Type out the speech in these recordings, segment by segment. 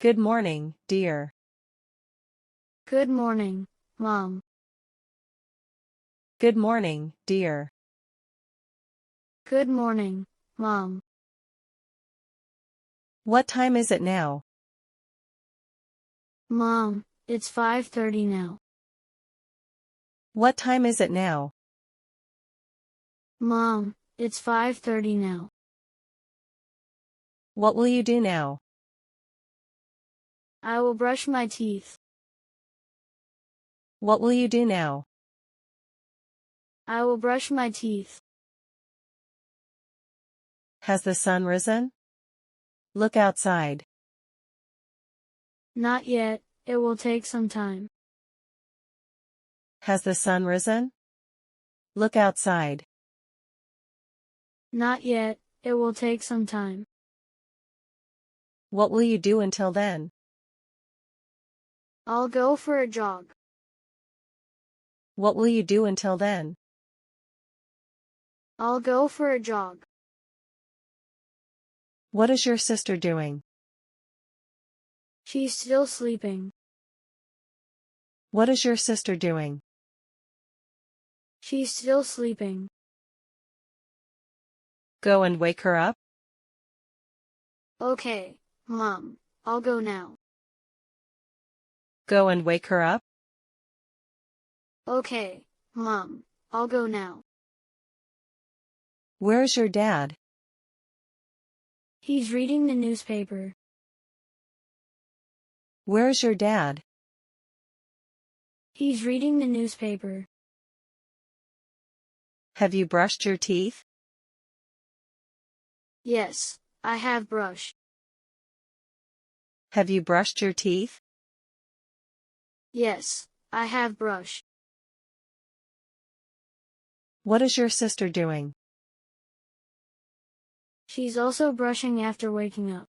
Good morning, dear. Good morning, Mom. Good morning, dear. Good morning, Mom. What time is it now? Mom, it's 5:30 now. What time is it now? Mom, it's 5:30 now. What will you do now? I will brush my teeth. What will you do now? I will brush my teeth. Has the sun risen? Look outside. Not yet, it will take some time. Has the sun risen? Look outside. Not yet, it will take some time. What will you do until then? I'll go for a jog. What will you do until then? I'll go for a jog. What is your sister doing? She's still sleeping. What is your sister doing? She's still sleeping. Go and wake her up? Okay, Mom, I'll go now. Go and wake her up? Okay, Mom, I'll go now. Where is your dad? He's reading the newspaper. Where is your dad? He's reading the newspaper. Have you brushed your teeth? Yes, I have brushed. Have you brushed your teeth? Yes, I have brushed. What is your sister doing? She's also brushing after waking up.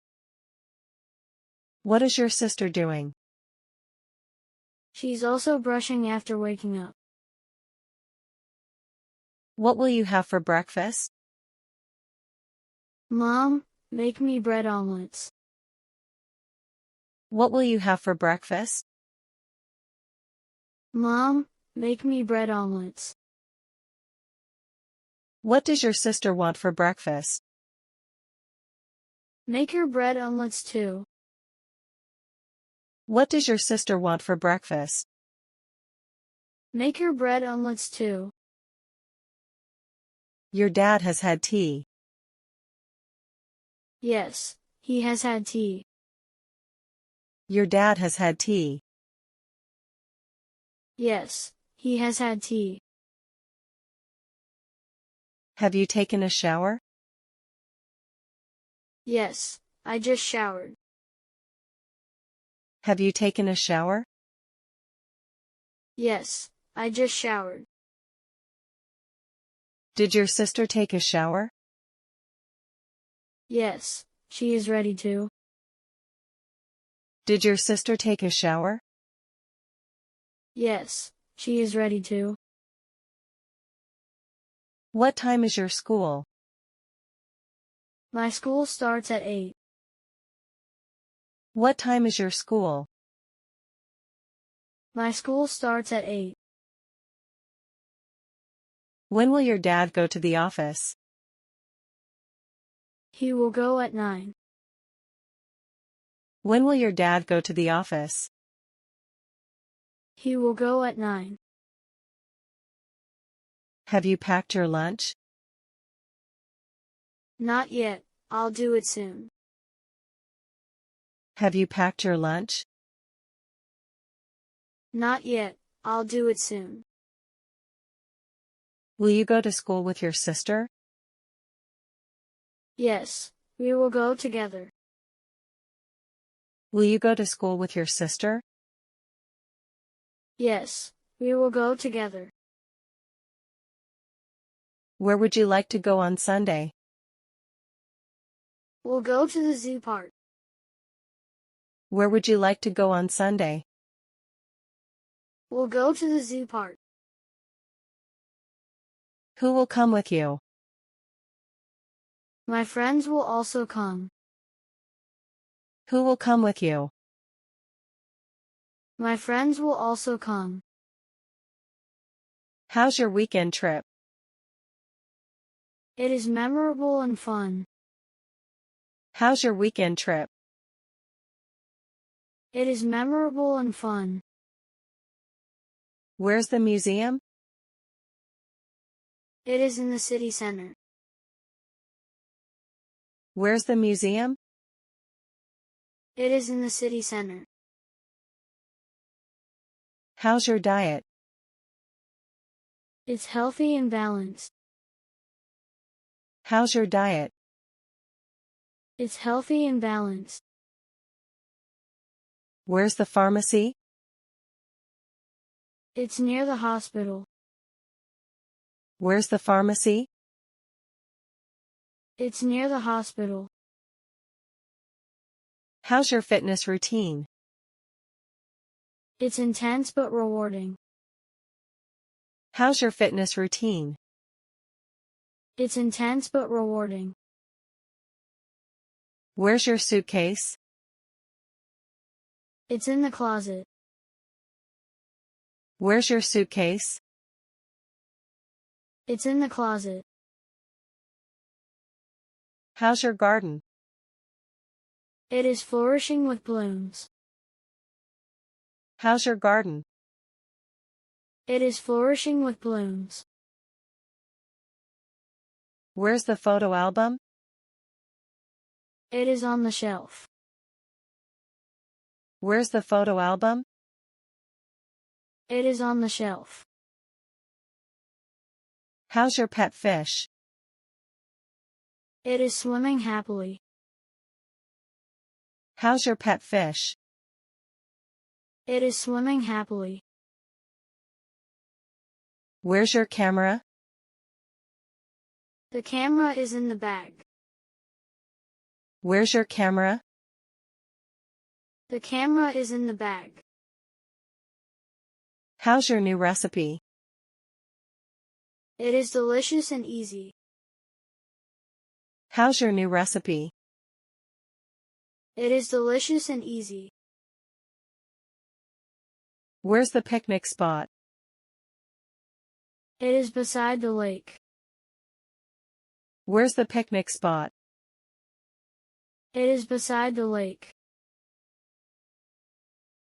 What is your sister doing? She's also brushing after waking up. What will you have for breakfast? Mom, make me bread omelets. What will you have for breakfast? Mom, make me bread omelets. What does your sister want for breakfast? Make her bread omelets too. What does your sister want for breakfast? Make her bread omelets too. Your dad has had tea. Yes, he has had tea. Your dad has had tea. Yes, he has had tea. Have you taken a shower? Yes, I just showered. Have you taken a shower? Yes, I just showered. Did your sister take a shower? Yes, she is ready to. Did your sister take a shower? Yes, she is ready to. What time is your school? My school starts at 8. What time is your school? My school starts at 8. When will your dad go to the office? He will go at 9. When will your dad go to the office? He will go at 9. Have you packed your lunch? Not yet, I'll do it soon. Have you packed your lunch? Not yet, I'll do it soon. Will you go to school with your sister? Yes, we will go together. Will you go to school with your sister? Yes, we will go together. Where would you like to go on Sunday? We'll go to the zoo park. Where would you like to go on Sunday? We'll go to the zoo park. Who will come with you? My friends will also come. Who will come with you? My friends will also come. How's your weekend trip? It is memorable and fun. How's your weekend trip? It is memorable and fun. Where's the museum? It is in the city center. Where's the museum? It is in the city center. How's your diet? It's healthy and balanced. How's your diet? It's healthy and balanced. Where's the pharmacy? It's near the hospital. Where's the pharmacy? It's near the hospital. How's your fitness routine? It's intense but rewarding. How's your fitness routine? It's intense but rewarding. Where's your suitcase? It's in the closet. Where's your suitcase? It's in the closet. How's your garden? It is flourishing with blooms. How's your garden? It is flourishing with blooms. Where's the photo album? It is on the shelf. Where's the photo album? It is on the shelf. How's your pet fish? It is swimming happily. How's your pet fish? It is swimming happily. Where's your camera? The camera is in the bag. Where's your camera? The camera is in the bag. How's your new recipe? It is delicious and easy. How's your new recipe? It is delicious and easy. Where's the picnic spot? It is beside the lake. Where's the picnic spot? It is beside the lake.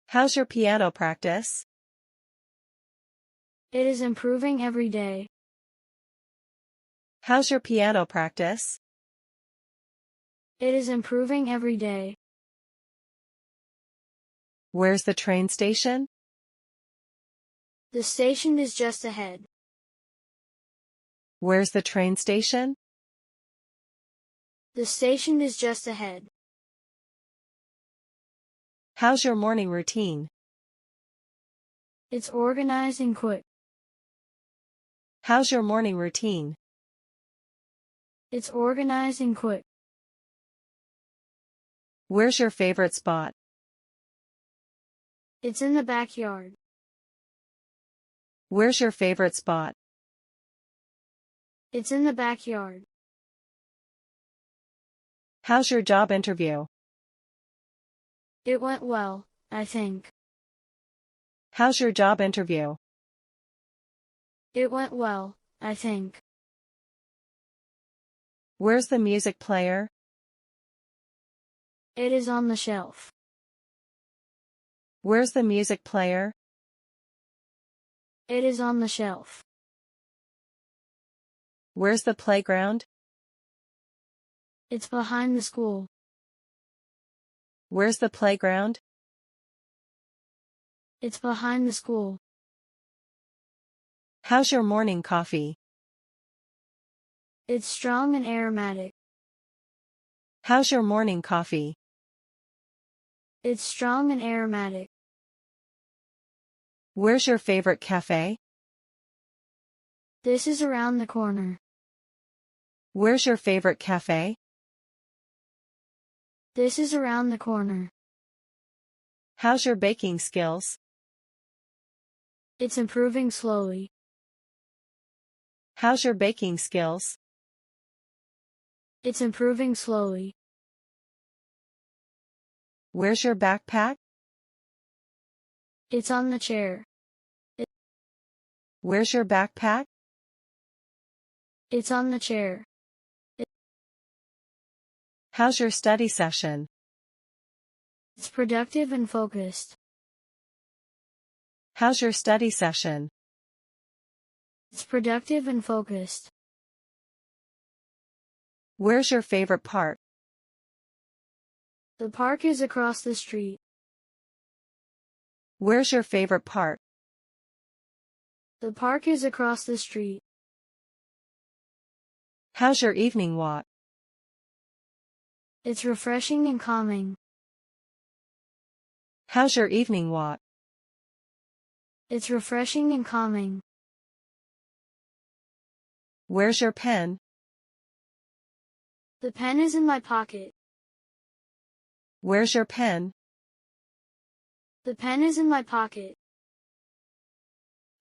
How's your piano practice? It is improving every day. How's your piano practice? It is improving every day. Where's the train station? The station is just ahead. Where's the train station? The station is just ahead. How's your morning routine? It's organized and quick. How's your morning routine? It's organized and quick. Where's your favorite spot? It's in the backyard. Where's your favorite spot? It's in the backyard. How's your job interview? It went well, I think. How's your job interview? It went well, I think. Where's the music player? It is on the shelf. Where's the music player? It is on the shelf. Where's the playground? It's behind the school. Where's the playground? It's behind the school. How's your morning coffee? It's strong and aromatic. How's your morning coffee? It's strong and aromatic. Where's your favorite cafe? This is around the corner. Where's your favorite cafe? This is around the corner. How's your baking skills? It's improving slowly. How's your baking skills? It's improving slowly. Where's your backpack? It's on the chair. Where's your backpack? It's on the chair. How's your study session? It's productive and focused. How's your study session? It's productive and focused. Where's your favorite park? The park is across the street. Where's your favorite park? The park is across the street. How's your evening walk? It's refreshing and calming. How's your evening walk? It's refreshing and calming. Where's your pen? The pen is in my pocket. Where's your pen? The pen is in my pocket.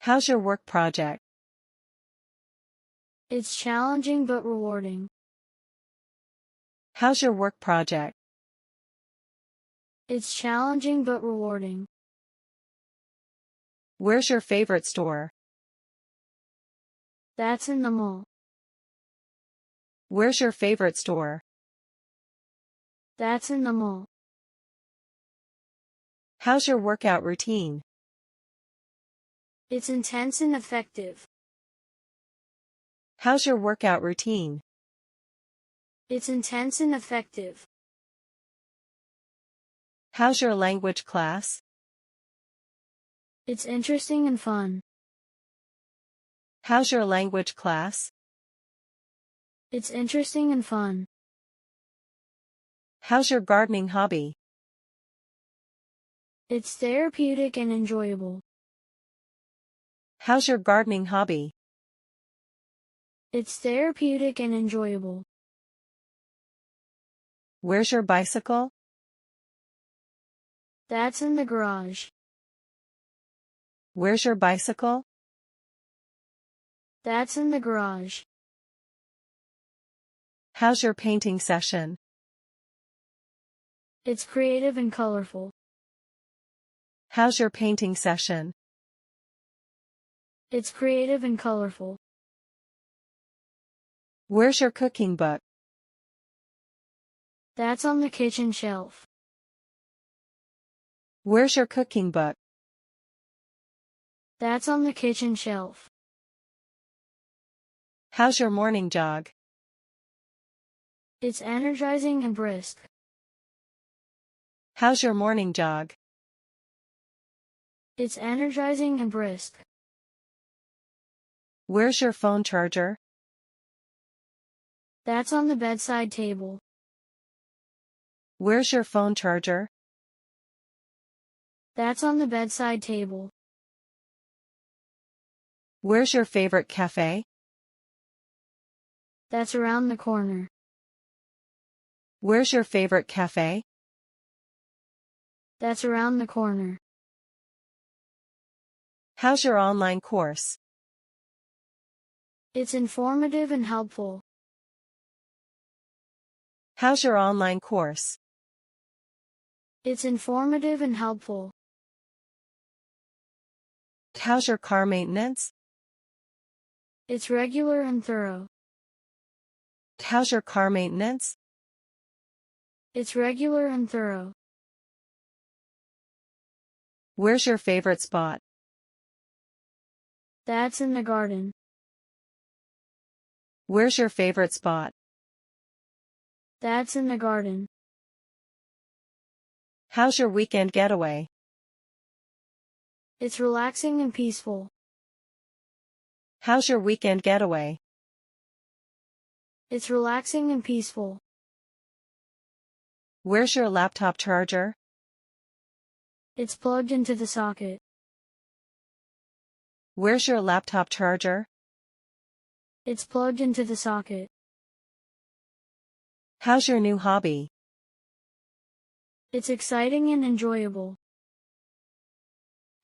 How's your work project? It's challenging but rewarding. How's your work project? It's challenging but rewarding. Where's your favorite store? That's in the mall. Where's your favorite store? That's in the mall. How's your workout routine? It's intense and effective. How's your workout routine? It's intense and effective. How's your language class? It's interesting and fun. How's your language class? It's interesting and fun. How's your gardening hobby? It's therapeutic and enjoyable. How's your gardening hobby? It's therapeutic and enjoyable. Where's your bicycle? That's in the garage. Where's your bicycle? That's in the garage. How's your painting session? It's creative and colorful. How's your painting session? It's creative and colorful. Where's your cooking book? That's on the kitchen shelf. Where's your cooking book? That's on the kitchen shelf. How's your morning jog? It's energizing and brisk. How's your morning jog? It's energizing and brisk. Where's your phone charger? That's on the bedside table. Where's your phone charger? That's on the bedside table. Where's your favorite cafe? That's around the corner. Where's your favorite cafe? That's around the corner. How's your online course? It's informative and helpful. How's your online course? It's informative and helpful. How's your car maintenance? It's regular and thorough. How's your car maintenance? It's regular and thorough. Where's your favorite spot? That's in the garden. Where's your favorite spot? That's in the garden. How's your weekend getaway? It's relaxing and peaceful. How's your weekend getaway? It's relaxing and peaceful. Where's your laptop charger? It's plugged into the socket. Where's your laptop charger? It's plugged into the socket. How's your new hobby? It's exciting and enjoyable.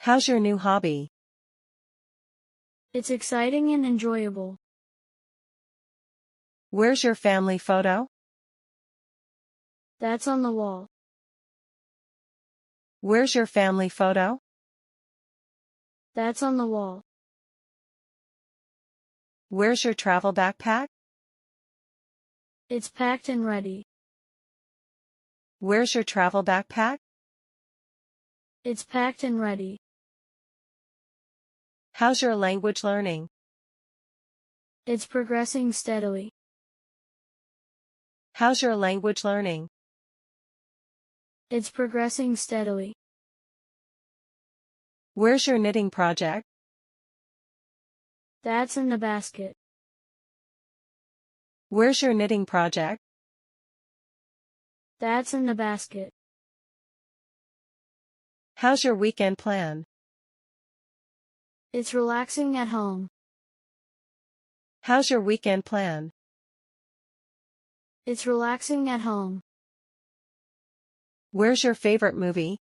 How's your new hobby? It's exciting and enjoyable. Where's your family photo? That's on the wall. Where's your family photo? That's on the wall. Where's your travel backpack? It's packed and ready. Where's your travel backpack? It's packed and ready. How's your language learning? It's progressing steadily. How's your language learning? It's progressing steadily. Where's your knitting project? That's in the basket. Where's your knitting project? That's in the basket. How's your weekend plan? It's relaxing at home. How's your weekend plan? It's relaxing at home. Where's your favorite movie?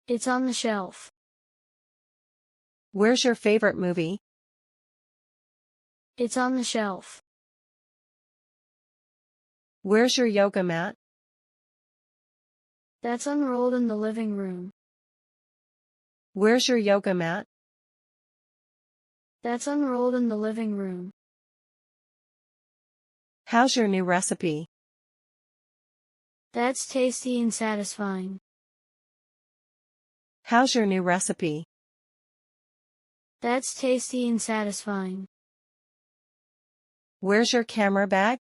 It's on the shelf. Where's your favorite movie? It's on the shelf. Where's your yoga mat? That's unrolled in the living room. Where's your yoga mat? That's unrolled in the living room. How's your new recipe? That's tasty and satisfying. How's your new recipe? That's tasty and satisfying. Where's your camera bag?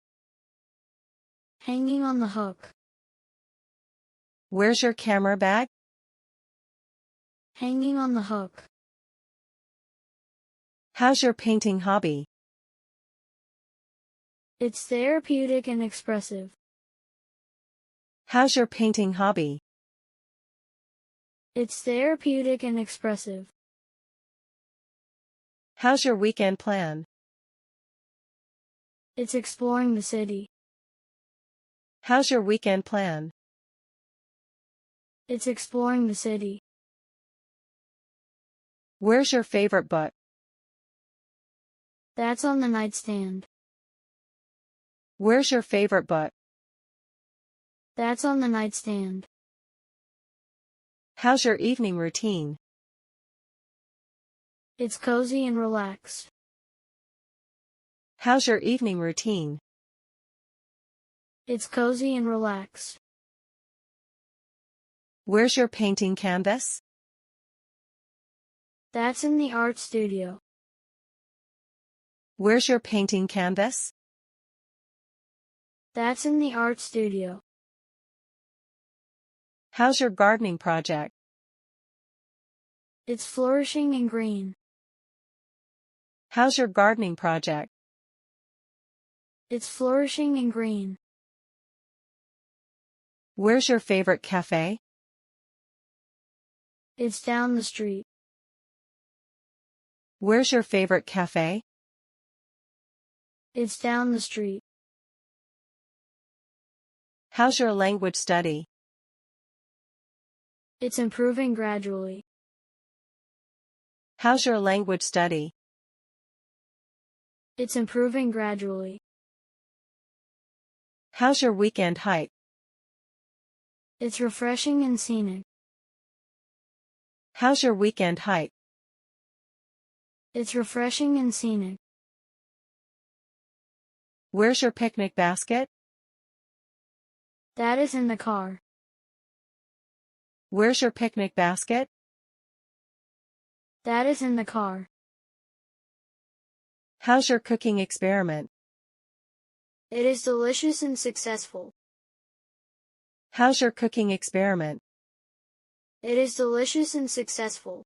Hanging on the hook. Where's your camera bag? Hanging on the hook. How's your painting hobby? It's therapeutic and expressive. How's your painting hobby? It's therapeutic and expressive. How's your weekend plan? It's exploring the city. How's your weekend plan? It's exploring the city. Where's your favorite book? That's on the nightstand. Where's your favorite book? That's on the nightstand. How's your evening routine? It's cozy and relaxed. How's your evening routine? It's cozy and relaxed. Where's your painting canvas? That's in the art studio. Where's your painting canvas? That's in the art studio. How's your gardening project? It's flourishing and green. How's your gardening project? It's flourishing and green. Where's your favorite cafe? It's down the street. Where's your favorite cafe? It's down the street. How's your language study? It's improving gradually. How's your language study? It's improving gradually. How's your weekend hike? It's refreshing and scenic. How's your weekend hike? It's refreshing and scenic. Where's your picnic basket? That is in the car. Where's your picnic basket? That is in the car. How's your cooking experiment? It is delicious and successful. How's your cooking experiment? It is delicious and successful.